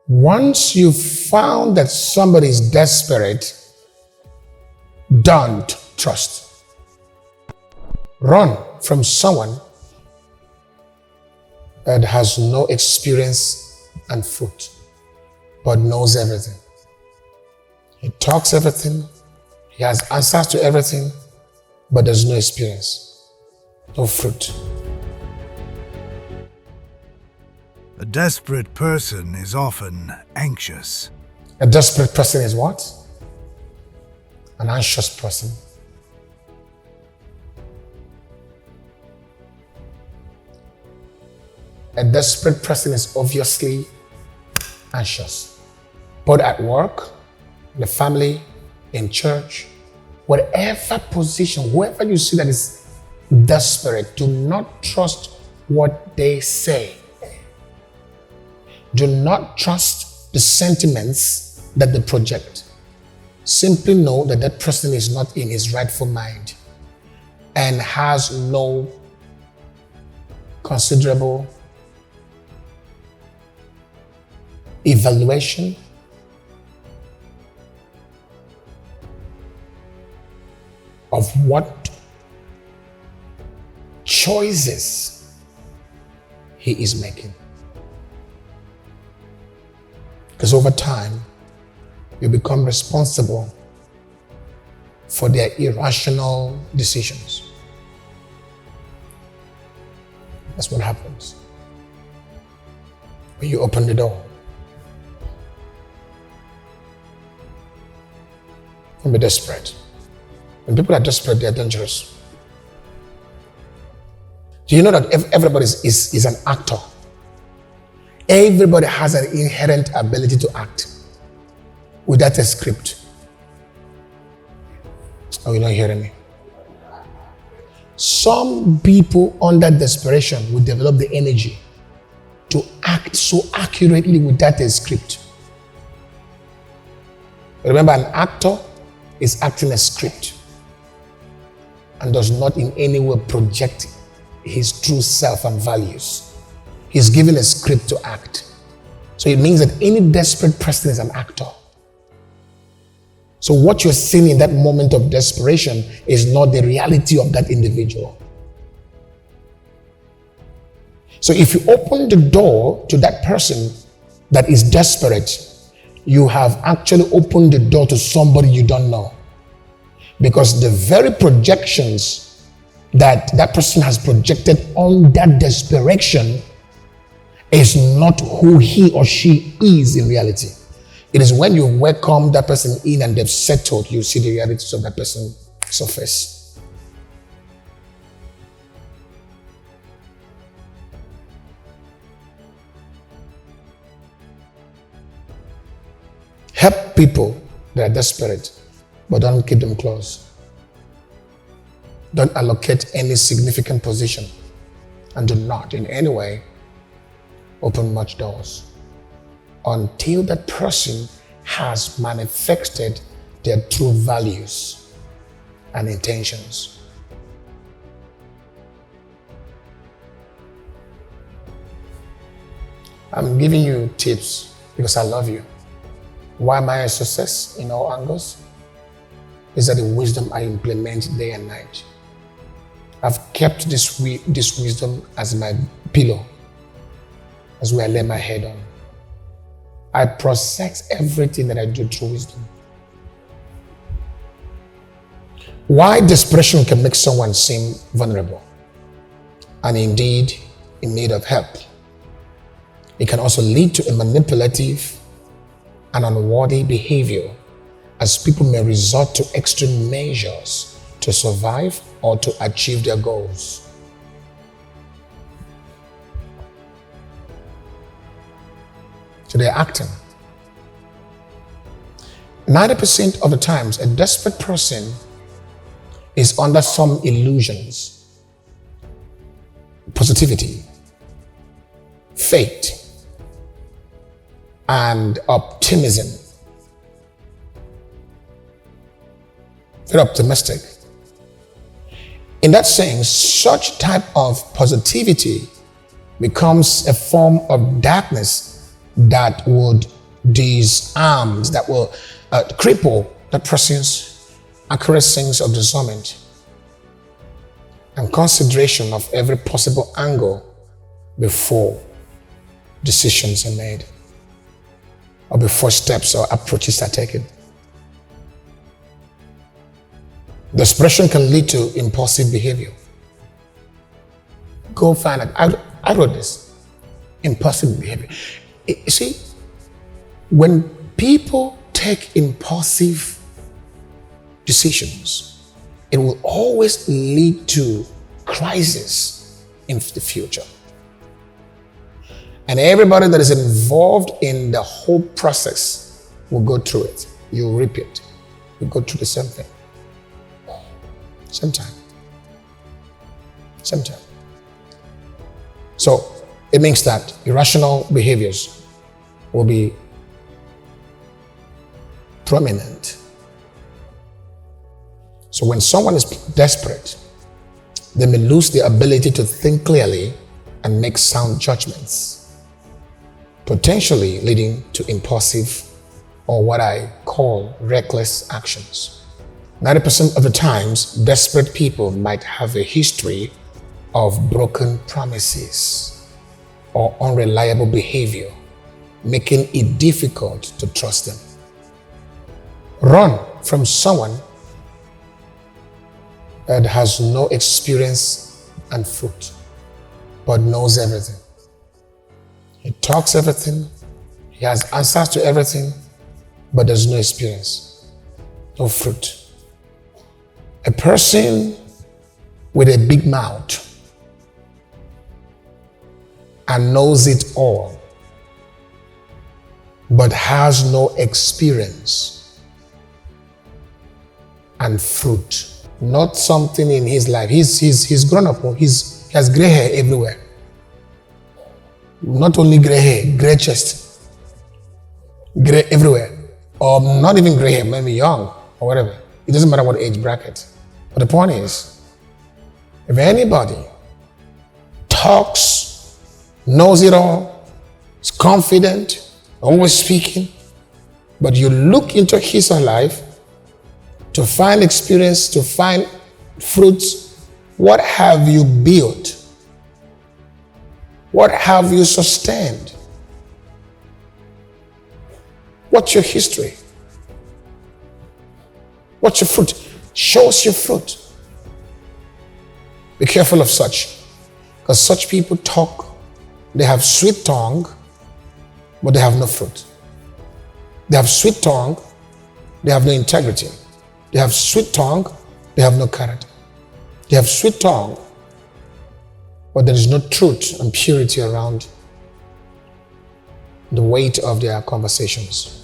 Once you've found that somebody is desperate, don't trust. Run from someone that has no experience and fruit, but knows everything. He talks everything, he has answers to everything, but there's no experience, no fruit. A desperate person is often anxious. A desperate person is what? An anxious person. A desperate person is obviously anxious, both at work, in the family, in church, whatever position, whoever you see that is desperate, do not trust what they say. Do not trust the sentiments that they project. Simply know that that person is not in his rightful mind and has no considerable evaluation of what choices he is making. Because over time, you become responsible for their irrational decisions. That's what happens when you open the door. Don't be desperate. When people are desperate, they are dangerous. Do you know that everybody is an actor? Everybody has an inherent ability to act without a script. Oh, you're not hearing me? Some people under desperation will develop the energy to act so accurately without a script. Remember, an actor is acting a script and does not in any way project his true self and values. He's given a script to act. So it means that any desperate person is an actor. So what you're seeing in that moment of desperation is not the reality of that individual. So if you open the door to that person that is desperate, you have actually opened the door to somebody you don't know. Because the very projections that that person has projected on that desperation is not who he or she is in reality. It is when you welcome that person in and they've settled, you see the realities of that person surface. Help people that are desperate, but don't keep them close. Don't allocate any significant position, and do not in any way open much doors until that person has manifested their true values and intentions. I'm giving you tips because I love you. Why am I a success in all angles? Is that the wisdom I implement day and night. I've kept this wisdom as my pillow, as where I lay my head on. I process everything that I do through wisdom. Why desperation can make someone seem vulnerable and indeed in need of help. It can also lead to a manipulative and unworthy behavior, as people may resort to extreme measures to survive or to achieve their goals. So they're acting. 90% of the times, a desperate person is under some illusions, positivity, faith, and optimism. Very optimistic. In that sense, such type of positivity becomes a form of darkness that would disarm, that will cripple that person's accurate sense of discernment and consideration of every possible angle before decisions are made or before steps or approaches are taken. Desperation can lead to impulsive behavior. Go find it. I wrote this. Impulsive behavior. You see, when people take impulsive decisions, it will always lead to crisis in the future. And everybody that is involved in the whole process will go through it. You'll reap it. You'll go through the same thing. Sometime. So it means that irrational behaviors will be prominent. So when someone is desperate, they may lose the ability to think clearly and make sound judgments, potentially leading to impulsive or what I call reckless actions. 90% of the times, desperate people might have a history of broken promises or unreliable behavior, making it difficult to trust them. Run from someone that has no experience and fruit, but knows everything. He talks everything, he has answers to everything, but there's no experience, no fruit. A person with a big mouth and knows it all, but has no experience and fruit. Not something in his life. He's grown up. He has gray hair everywhere. Not only gray hair, gray chest, gray everywhere, or not even gray hair, maybe young or whatever. It doesn't matter what age bracket. But the point is, if anybody talks, knows it all, is confident, always speaking, but you look into his life to find experience, to find fruits, what have you built? What have you sustained? What's your history? What's your fruit? Show us your fruit. Be careful of such, because such people talk, they have sweet tongue, but they have no fruit. They have sweet tongue, they have no integrity. They have sweet tongue, they have no character. They have sweet tongue, but there is no truth and purity around the weight of their conversations.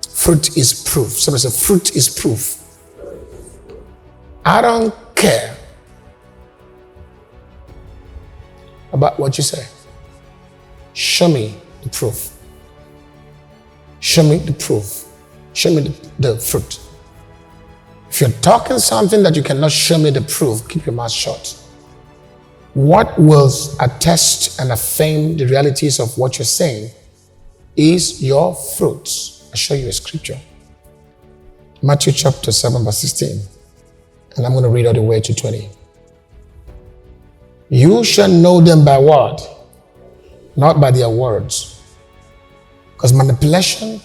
Fruit is proof. Somebody said, fruit is proof. I don't care about what you say. Show me the proof. Show me the proof. Show me the fruit. If you're talking something that you cannot show me the proof, keep your mouth shut. What will attest and affirm the realities of what you're saying is your fruits. I'll show you a scripture. Matthew chapter 7 verse 16. And I'm going to read all the way to 20. You shall know them by what? Not by their words. Because manipulation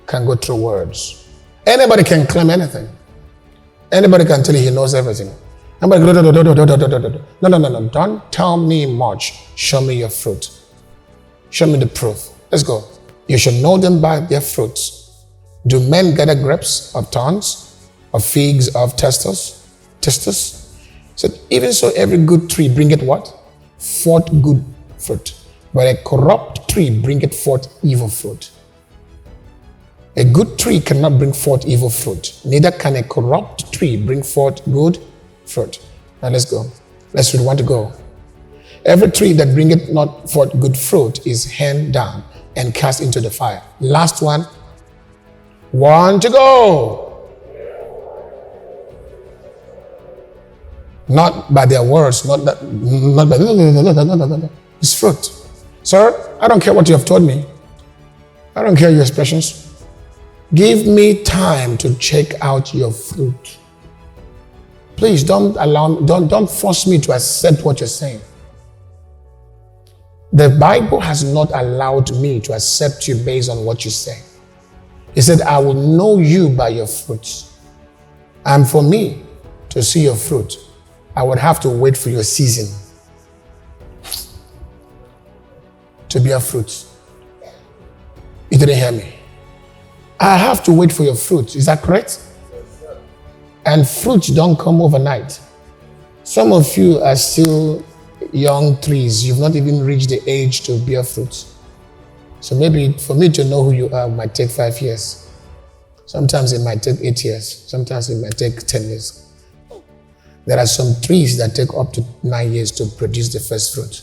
can go through words. Anybody can claim anything. Anybody can tell you he knows everything. Anybody no. Don't tell me much. Show me your fruit. Show me the proof. Let's go. You shall know them by their fruits. Do men gather grapes of thorns, or figs of testos? So even so, every good tree bringeth what? Forth good fruit. But a corrupt tree bringeth forth evil fruit. A good tree cannot bring forth evil fruit. Neither can a corrupt tree bring forth good fruit. Now let's go. Let's read one to go. Every tree that bringeth not forth good fruit is hewn down and cast into the fire. Last one. One to go. Not by their words, not by it's fruit. Sir, I don't care what you have told me. I don't care your expressions. Give me time to check out your fruit. Please don't force me to accept what you're saying. The Bible has not allowed me to accept you based on what you say. It said, I will know you by your fruits. And for me to see your fruit, I would have to wait for your season to bear fruit. You didn't hear me. I have to wait for your fruit. Is that correct? And fruits don't come overnight. Some of you are still young trees. You've not even reached the age to bear fruit. So maybe for me to know who you are might take 5 years. Sometimes it might take 8 years. Sometimes it might take 10 years. There are some trees that take up to 9 years to produce the first fruit,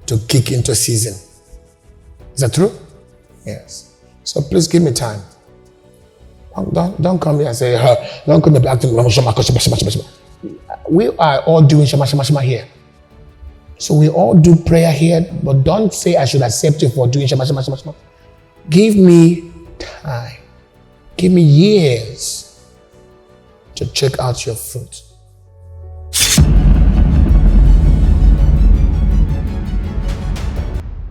to kick into season. Is that true? Yes. So please give me time. Don't come here and say, don't come here acting. We are all doing shama here. So we all do prayer here, but don't say I should accept you for doing shama. Give me time. Give me years to check out your fruit.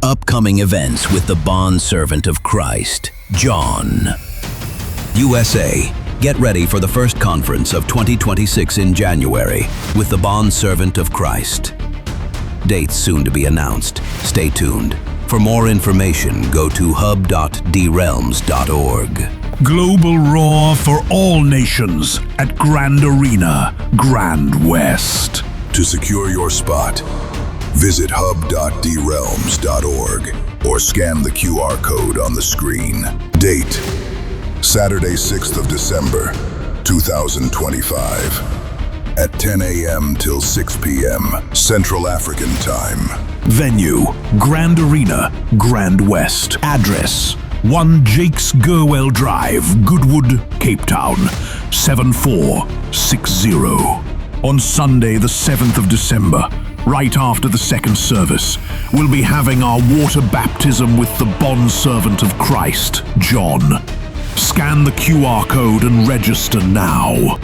Upcoming events with the bondservant of Christ, John. USA, get ready for the first conference of 2026 in January with the bondservant of Christ. Dates soon to be announced. Stay tuned. For more information, go to hub.drealms.org. Global Raw for all nations at Grand Arena, Grand West. To secure your spot, visit hub.drealms.org or scan the QR code on the screen. Date, Saturday, 6th of December, 2025. At 10 a.m. till 6 p.m. Central African Time. Venue, Grand Arena, Grand West. Address, 1 Jakes Gerwell Drive, Goodwood, Cape Town, 7460. On Sunday, the 7th of December, right after the second service, we'll be having our water baptism with the bondservant of Christ, John. Scan the QR code and register now.